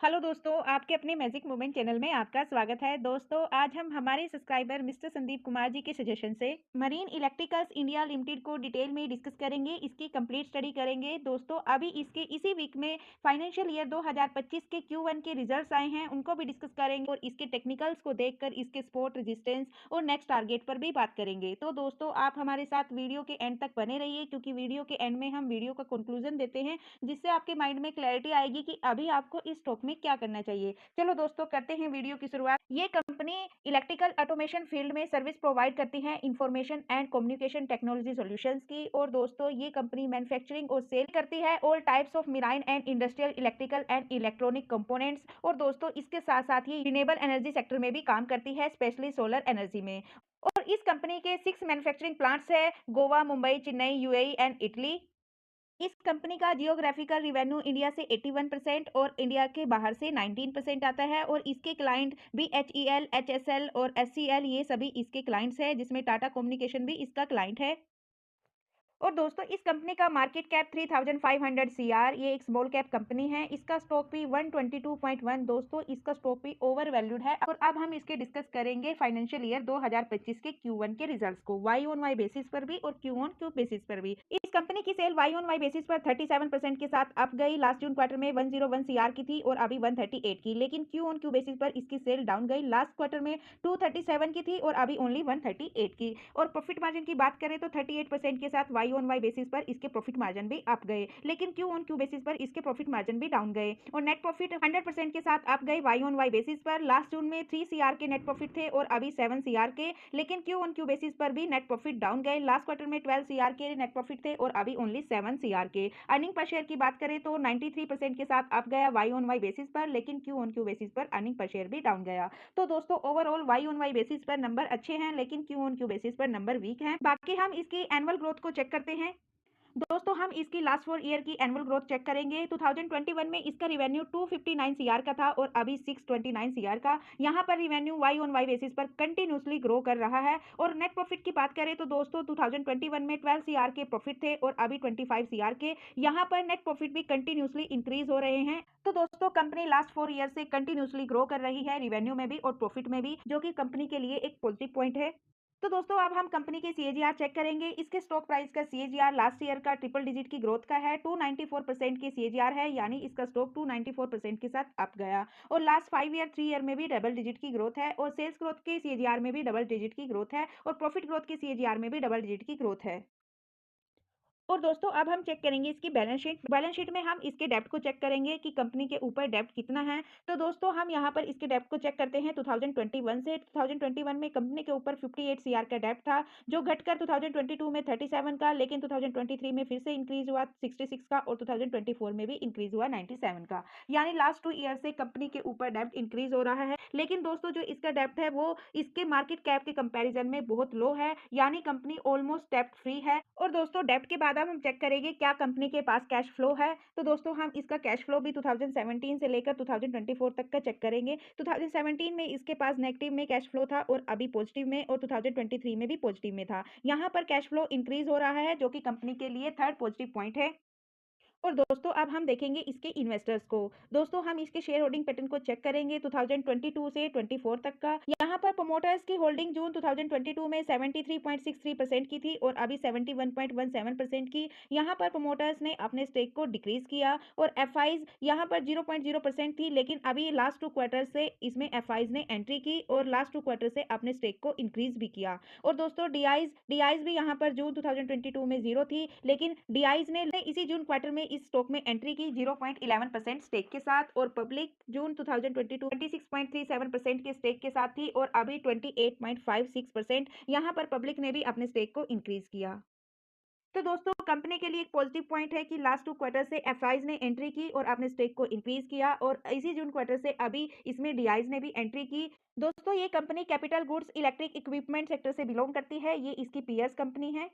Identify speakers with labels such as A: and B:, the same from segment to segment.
A: Hello दोस्तों, आपके अपने मैजिक मोमेंट चैनल में आपका स्वागत है। दोस्तों, आज हम हमारे सब्सक्राइबर मिस्टर संदीप कुमार जी के सजेशन से मरीन इलेक्ट्रिकल्स इंडिया लिमिटेड को डिटेल में डिस्कस करेंगे, इसकी कंप्लीट स्टडी करेंगे। दोस्तों, अभी इसके इसी वीक में फाइनेंशियल ईयर 2025 के Q1 के रिजल्ट्स आए हैं, उनको भी डिस्कस करेंगे और इसके टेक्निकल्स को देखकर इसके सपोर्ट, रेजिस्टेंस और नेक्स्ट टारगेट पर भी बात करेंगे। तो दोस्तों, आप हमारे साथ वीडियो के एंड तक बने रहिए, क्योंकि वीडियो के एंड में हम वीडियो का कंक्लूजन देते हैं, जिससे आपके माइंड में क्लैरिटी आएगी कि अभी आपको इस स्टॉक में क्या करना चाहिए। चलो दोस्तों, करते हैं वीडियो की शुरुआत। ये कंपनी इलेक्ट्रिकल ऑटोमेशन फील्ड में सर्विस प्रोवाइड करती है, information and communication technology solutions की। और दोस्तों, ये कंपनी मैन्युफैक्चरिंग और सेल करती है all types of marine and industrial electrical and electronic components. और दोस्तों, इसके साथ साथ ही रिन्यूएबल एनर्जी सेक्टर में भी काम करती है, स्पेशली सोलर एनर्जी में। और इस कंपनी के 6 मैन्युफैक्चरिंग प्लांट्स है, Goa, Mumbai, Chennai, UAE and Italy. इस कंपनी का जियोग्राफिकल रिवेन्यू इंडिया से 81% और इंडिया के बाहर से 19% आता है। और इसके क्लाइंट BHEL, HSL और SCL, ये सभी इसके क्लाइंट्स हैं, जिसमें टाटा कम्युनिकेशन भी इसका क्लाइंट है। और दोस्तों, इस कंपनी का मार्केट कैप 3500 CR, ये एक स्मॉल कैप कंपनी है। इसका स्टॉक भी 122.1। दोस्तों, इसका स्टॉक भी ओवर वैल्यूड है। और अब हम इसके डिस्कस करेंगे फाइनेंशियल ईयर 2025 के Q1 के रिजल्ट्स को, वाई ऑन वाई बेसिस पर भी और क्यू ऑन क्यू बेसिस पर भी। इस कंपनी की sale Y on Y basis पर 37% के साथ अप गई। लास्ट जून क्वार्टर में 101 CR की थी और अभी 138 की। लेकिन क्यू ऑन क्यू बेसिस पर इसकी सेल डाउन गई। लास्ट क्वार्टर में 237 की थी और अभी ओनली 138 की। और प्रॉफिट मार्जिन की बात करें तो 38% के साथ वाई ऑन वाई बेसिस पर इसके प्रॉफिट मार्जिन भी अप गए। लेकिन क्यू ऑन क्यू बेसिस पर इसके प्रॉफिट मार्जिन भी डाउन गए। और नेट प्रॉफिट 100% के साथ अप गए वाई ऑन वाई बेसिस पर। लास्ट जून में 3 CR के नेट प्रॉफिट थे और अभी 7 CR के। लेकिन क्यू ऑन क्यू बेसिस पर भी नेट प्रॉफिट डाउन गए। लास्ट क्वार्टर में 12 CR के नेट प्रॉफिट थे और अभी ओनली 7 CR के। अर्निंग पर शेयर की बात करें तो 93% के साथ अप गया वाई ऑन वाई बेसिस पर, लेकिन क्यू ऑन क्यू बेसिस पर अर्निंग पर शेयर भी डाउन गया। तो दोस्तों, overall Y on Y basis पर नंबर अच्छे हैं, लेकिन क्यू ऑन क्यू बेसिस पर नंबर वीक हैं। बाकी हम इसकी एनुअल ग्रोथ को चेक करते हैं। दोस्तों, हम इसकी लास्ट 4 ईयर की एनुअल ग्रोथ चेक करेंगे। 2021 में इसका रिवेन्यू 259 CR का था और अभी 629 CR का। यहाँ पर revenue Y on Y basis पर कंटिन्यूसली ग्रो कर रहा है। और नेट प्रॉफिट की बात करें तो दोस्तों, 2021 में 12 CR के प्रॉफिट थे और अभी 25 CR के। यहाँ पर नेट प्रॉफिट भी कंटिन्यूसली इंक्रीज हो रहे हैं। तो दोस्तों, कंपनी लास्ट 4 ईयर से कंटिन्यूसली ग्रो कर रही है, रिवेन्यू में भी और प्रॉफिट में भी, जो कि कंपनी के लिए एक पॉजिटिव पॉइंट है। तो दोस्तों, अब हम कंपनी के CAGR चेक करेंगे। इसके स्टॉक प्राइस का CAGR लास्ट ईयर का ट्रिपल डिजिट की ग्रोथ का है, 294% की CAGR है, यानी इसका स्टॉक 294% के साथ अप गया। और लास्ट 5 ईयर 3 ईयर में भी डबल डिजिट की ग्रोथ है। और सेल्स ग्रोथ के CAGR में भी डबल डिजिट की ग्रोथ है और प्रॉफिट ग्रोथ के CAGR में भी डबल डिजिट की ग्रोथ है। और दोस्तों, अब हम चेक करेंगे इसकी बैलेंस शीट। बैलेंस शीट में हम इसके डेब्ट को चेक करेंगे कि कंपनी के ऊपर डेब्ट कितना है। तो दोस्तों, हम यहाँ पर इसके डेब्ट को चेक करते हैं 2021 से। 2021 में कंपनी के ऊपर 58 CR का डेब्ट था, जो घटकर 2022 में 37 का, लेकिन 2023 में फिर से इंक्रीज हुआ 66 का और 2024 में भी इंक्रीज हुआ 97 का। यानी लास्ट 2 ईयर से कंपनी के ऊपर डेब्ट इंक्रीज हो रहा है। लेकिन दोस्तों, जो इसका डेब्ट है वो इसके मार्केट कैप के कंपैरिजन में बहुत लो है, यानी कंपनी ऑलमोस्ट डेब्ट फ्री है। और दोस्तों, डेब्ट के बाद अब हम चेक करेंगे क्या कंपनी के पास कैश फ्लो है। तो दोस्तों, हम इसका कैश फ्लो भी 2017 से लेकर 2024 तक का चेक करेंगे। 2017 में इसके पास नेगेटिव में कैश फ्लो था और अभी पॉजिटिव में, और 2023 में भी पॉजिटिव में था। यहाँ पर कैश फ्लो इंक्रीज हो रहा है, जो कि कंपनी के लिए थर्ड पॉजिटिव पॉइंट है। और दोस्तों, अब हम देखेंगे इसके इन्वेस्टर्स को। दोस्तों, हम इसके शेयर होल्डिंग पैटर्न को चेक करेंगे 2022 से 24 तक का। यहाँ पर प्रमोटर्स की होल्डिंग जून 2022 में 73.63% की थी और अभी 71.17% की। यहाँ पर प्रमोटर्स ने अपने स्टेक को डिक्रीज किया। और एफआईज यहाँ पर 0.0% थी, लेकिन अभी लास्ट 2 क्वार्टर से इसमें एफआईज ने एंट्री की और लास्ट 2 क्वार्टर से अपने स्टेक को इंक्रीज भी किया। और दोस्तों, डीआईज भी यहाँ पर जून 2022 में 0 थी, लेकिन डीआईज ने इसी जून क्वार्टर में इस स्टॉक में एंट्री की 0.11% स्टेक के साथ। और पब्लिक जून 2022 26.37% के स्टेक के साथ थी और अभी 28.56%। यहाँ पर पब्लिक ने भी अपने स्टेक को इंक्रीज किया। तो दोस्तों, कंपनी के लिए एक पॉजिटिव पॉइंट है कि लास्ट 2 क्वार्टर से एफआईज ने एंट्री की और अपने स्टेक को इंक्रीज किया। और इसी जून क्वार्टर से अभी इसमें डीआईज ने भी एंट्री की। दोस्तों, ये company capital goods electric equipment sector से बिलोंग करती है। ये इसकी पीएस कंपनी है।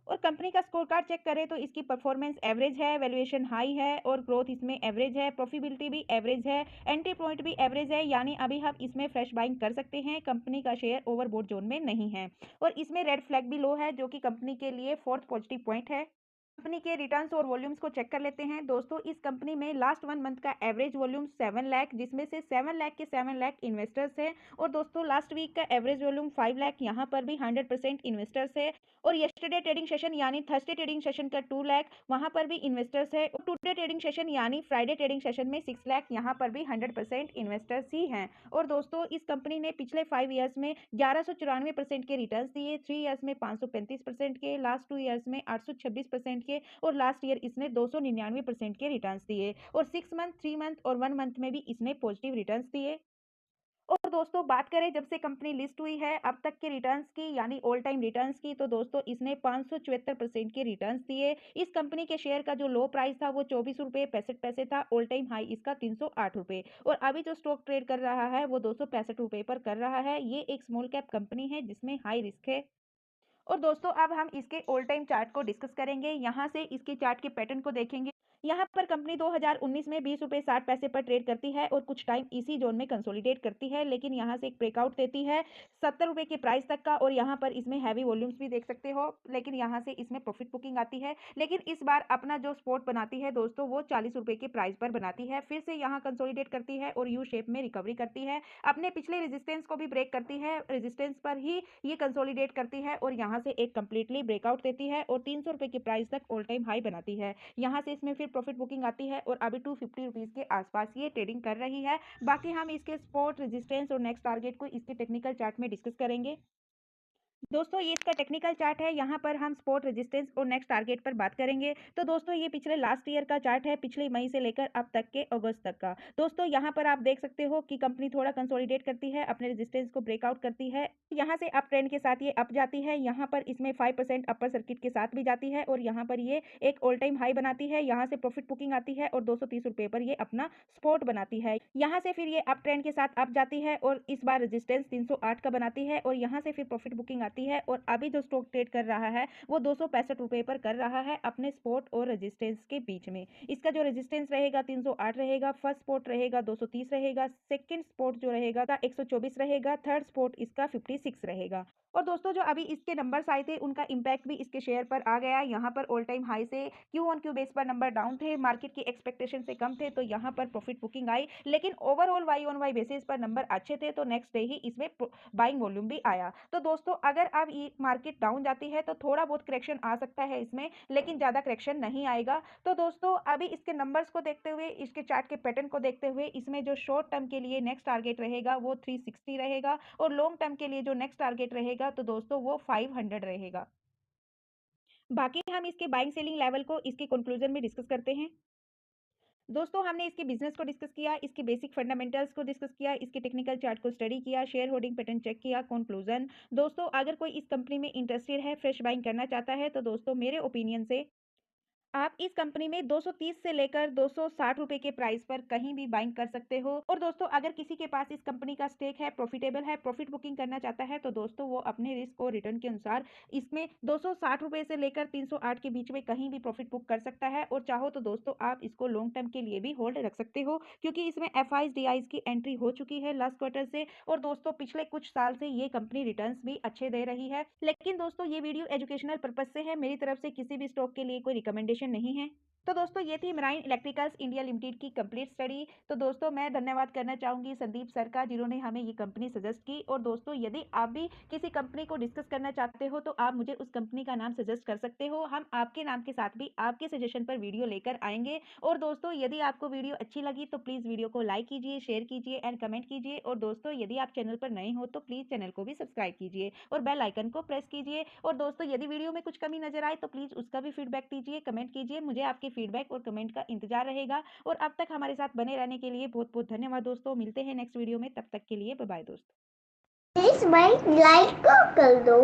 A: और कंपनी का स्कोर कार्ड चेक करें तो इसकी परफॉर्मेंस एवरेज है, वैल्यूएशन हाई है और ग्रोथ इसमें एवरेज है, प्रॉफिटेबिलिटी भी एवरेज है, एंट्री पॉइंट भी एवरेज है, यानी अभी हम इसमें फ्रेश बाइंग कर सकते हैं। कंपनी का शेयर ओवरबॉट जोन में नहीं है। और इसमें रेड फ्लैग भी लो है, जो कि कंपनी के लिए फोर्थ पॉजिटिव पॉइंट है। कंपनी के रिटर्न्स और वॉल्यूम्स को चेक कर लेते हैं। दोस्तों इस कंपनी में लास्ट 1 मंथ का एवरेज वॉल्यूम 7 लाख, जिसमें से 7 लाख के 7 लाख इन्वेस्टर्स हैं। और दोस्तों लास्ट वीक का एवरेज वॉल्यूम 5 लाख, यहाँ पर भी 100% इन्वेस्टर्स है। और यस्टरडे ट्रेडिंग सेशन यानी थर्सडे ट्रेडिंग सेशन का 2 लाख, वहाँ पर भी इन्वेस्टर्स है। और टुडे ट्रेडिंग सेशन यानी फ्राइडे ट्रेडिंग सेशन में 6 लाख, यहाँ पर भी 100% इन्वेस्टर्स ही हैं। और दोस्तों इस कंपनी ने पिछले 5 ईयर्स में 1194% के रिटर्न्स दिए, 3 ईयर्स में 535% के, लास्ट 2 ईयर्स में 826% के, और लास्ट ईयर इसने 299% के रिटर्न्स दिए। और 6 मंथ, 3 मंथ और 1 मंथ में भी इसने पॉजिटिव रिटर्न्स दिए। और दोस्तों बात करें जब से कंपनी लिस्ट हुई है अब तक के रिटर्न्स की, यानी ऑल टाइम रिटर्न्स की, तो दोस्तों इसने 574% के रिटर्न्स दिए। इस कंपनी के शेयर का जो लो प्राइस था वो 24 रुपये 65 पैसे था। ऑल टाइम हाई इसका 308 रुपये। और अभी जो स्टॉक ट्रेड कर रहा है वो 265 रुपये पर कर रहा है। ये एक स्मॉल कैप कंपनी है जिसमें हाई रिस्क है। और दोस्तों अब हम इसके ऑल टाइम चार्ट को डिस्कस करेंगे। यहाँ से इसके चार्ट के पैटर्न को देखेंगे। यहाँ पर कंपनी 2019 में 20 रुपये 60 पैसे पर ट्रेड करती है और कुछ टाइम इसी जोन में कंसोलिडेट करती है, लेकिन यहाँ से एक ब्रेकआउट देती है 70 रुपये के प्राइस तक का। और यहाँ पर इसमें हैवी वॉल्यूम्स भी देख सकते हो, लेकिन यहाँ से इसमें प्रॉफिट बुकिंग आती है। लेकिन इस बार अपना जो स्पॉट बनाती है दोस्तों वो 40 रुपये के प्राइस पर बनाती है। फिर से यहाँ कंसोलिडेट करती है और यू शेप में रिकवरी करती है। अपने पिछले रेजिस्टेंस को भी ब्रेक करती है, रेजिस्टेंस पर ही ये कंसोलिडेट करती है और यहाँ से एक कंप्लीटली ब्रेकआउट देती है और 300 रुपये के प्राइस तक ऑल टाइम हाई बनाती है। यहाँ से इसमें फिर प्रॉफिट बुकिंग आती है और अभी 250 रुपीज़ के आसपास ये ट्रेडिंग कर रही है। बाकी हम इसके सपोर्ट, रेजिस्टेंस और नेक्स्ट टारगेट को इसके टेक्निकल चार्ट में डिस्कस करेंगे। दोस्तों ये इसका टेक्निकल चार्ट है। यहाँ पर हम सपोर्ट, रेजिस्टेंस और नेक्स्ट टारगेट पर बात करेंगे। तो दोस्तों ये पिछले लास्ट ईयर का चार्ट है, पिछले मई से लेकर अब तक के अगस्त तक का। दोस्तों यहाँ पर आप देख सकते हो कि कंपनी थोड़ा कंसोलिडेट करती है, अपने रेजिस्टेंस को ब्रेकआउट करती है, यहाँ से अप ट्रेंड के साथ ये अप जाती है, यहाँ पर इसमें 5% अपर सर्किट के साथ भी जाती है और यहाँ पर ये एक ऑल टाइम हाई बनाती है। यहाँ से प्रॉफिट बुकिंग आती है और 230 रुपये पर ये अपना सपोर्ट बनाती है। यहाँ से फिर ये अप ट्रेंड के साथ अप जाती है और इस बार रेजिस्टेंस 308 का बनाती है और यहाँ से फिर प्रॉफिट बुकिंग आती है। और अभी जो स्टॉक ट्रेड कर रहा है वो 265 रुपये पर कर रहा है अपने सपोर्ट और रेजिस्टेंस के बीच में। इसका जो रेजिस्टेंस रहेगा 308 रहेगा, फर्स्ट सपोर्ट रहेगा 230 रहेगा, सेकंड सपोर्ट जो रहेगा का 124 रहेगा, थर्ड सपोर्ट इसका 56 रहेगा। और दोस्तों जो अभी इसके नंबर्स आए थे उनका इम्पैक्ट भी इसके शेयर पर आ गया। यहाँ पर ऑल टाइम हाई से क्यू ऑन क्यू बेस पर नंबर डाउन थे, मार्केट की एक्सपेक्टेशन से कम थे, तो यहाँ पर प्रॉफिट बुकिंग आई। लेकिन overall Y on Y basis पर नंबर अच्छे थे, तो नेक्स्ट डे ही इसमें बाइंग वॉल्यूम भी आया। तो दोस्तों अगर अब ये मार्केट डाउन जाती है तो थोड़ा बहुत करेक्शन आ सकता है इसमें, लेकिन ज़्यादा करेक्शन नहीं आएगा। तो दोस्तों अभी इसके नंबर्स को देखते हुए, इसके चार्ट के पैटर्न को देखते हुए, इसमें जो शॉर्ट टर्म के लिए नेक्स्ट टारगेट रहेगा वो 360 रहेगा और लॉन्ग टर्म के लिए जो नेक्स्ट टारगेट रहेगा तो दोस्तों वो 500 रहेगा। बाकी हम इसके बाइंग सेलिंग लेवल को इसके कंक्लूजन में डिस्कस करते हैं। दोस्तों हमने इसके बिजनेस को डिस्कस किया, इसके बेसिक फंडामेंटल्स को डिस्कस किया, इसके टेक्निकल चार्ट को स्टडी किया, शेयर होल्डिंग पैटर्न चेक किया, कंक्लूजन। दोस्तों अगर कोई इस कंपनी में इंटरेस्टेड है, फ्रेश बाइंग करना चाहता है, तो दोस्तों मेरे ओपिनियन से आप इस कंपनी में 230 से लेकर 260 रुपए के प्राइस पर कहीं भी बाइंग कर सकते हो। और दोस्तों अगर किसी के पास इस कंपनी का स्टेक है, प्रॉफिटेबल है, प्रॉफिट बुकिंग करना चाहता है, तो दोस्तों वो अपने रिस्क और रिटर्न के अनुसार इसमें 260 रुपए से लेकर 308 के बीच में कहीं भी प्रॉफिट बुक कर सकता है। और चाहो तो दोस्तों आप इसको लॉन्ग टर्म के लिए भी होल्ड रख सकते हो, क्योंकि इसमें एफ आईज डी आईज की एंट्री हो चुकी है लास्ट क्वार्टर से। और दोस्तों पिछले कुछ साल से ये कंपनी रिटर्न्स भी अच्छे दे रही है। लेकिन दोस्तों ये वीडियो एजुकेशनल पर्पज से है, मेरी तरफ से किसी भी स्टॉक के लिए कोई रिकमेंडेशन नहीं है। तो दोस्तों ये थी मराइन इलेक्ट्रिकल्स इंडिया लिमिटेड की कंप्लीट स्टडी। तो दोस्तों मैं धन्यवाद करना चाहूँगी संदीप सर का, जिन्होंने हमें ये कंपनी सजेस्ट की। और दोस्तों यदि आप भी किसी कंपनी को डिस्कस करना चाहते हो तो आप मुझे उस कंपनी का नाम सजेस्ट कर सकते हो। हम आपके नाम के साथ भी आपके सजेशन पर वीडियो लेकर आएंगे। और दोस्तों यदि आपको वीडियो अच्छी लगी तो प्लीज़ वीडियो को लाइक कीजिए, शेयर कीजिए एंड कमेंट कीजिए। और दोस्तों यदि आप चैनल पर नए हो तो प्लीज़ चैनल को भी सब्सक्राइब कीजिए और बेल आइकन को प्रेस कीजिए। और दोस्तों यदि वीडियो में कुछ कमी नजर आए तो प्लीज़ उसका भी फीडबैक दीजिए, कमेंट कीजिए। मुझे आपके फीडबैक और कमेंट का इंतजार रहेगा। और अब तक हमारे साथ बने रहने के लिए बहुत बहुत धन्यवाद दोस्तों। मिलते हैं नेक्स्ट वीडियो में, तब तक के लिए बाय बाय दोस्तों।
B: प्लीज भाई लाइक को कर दो।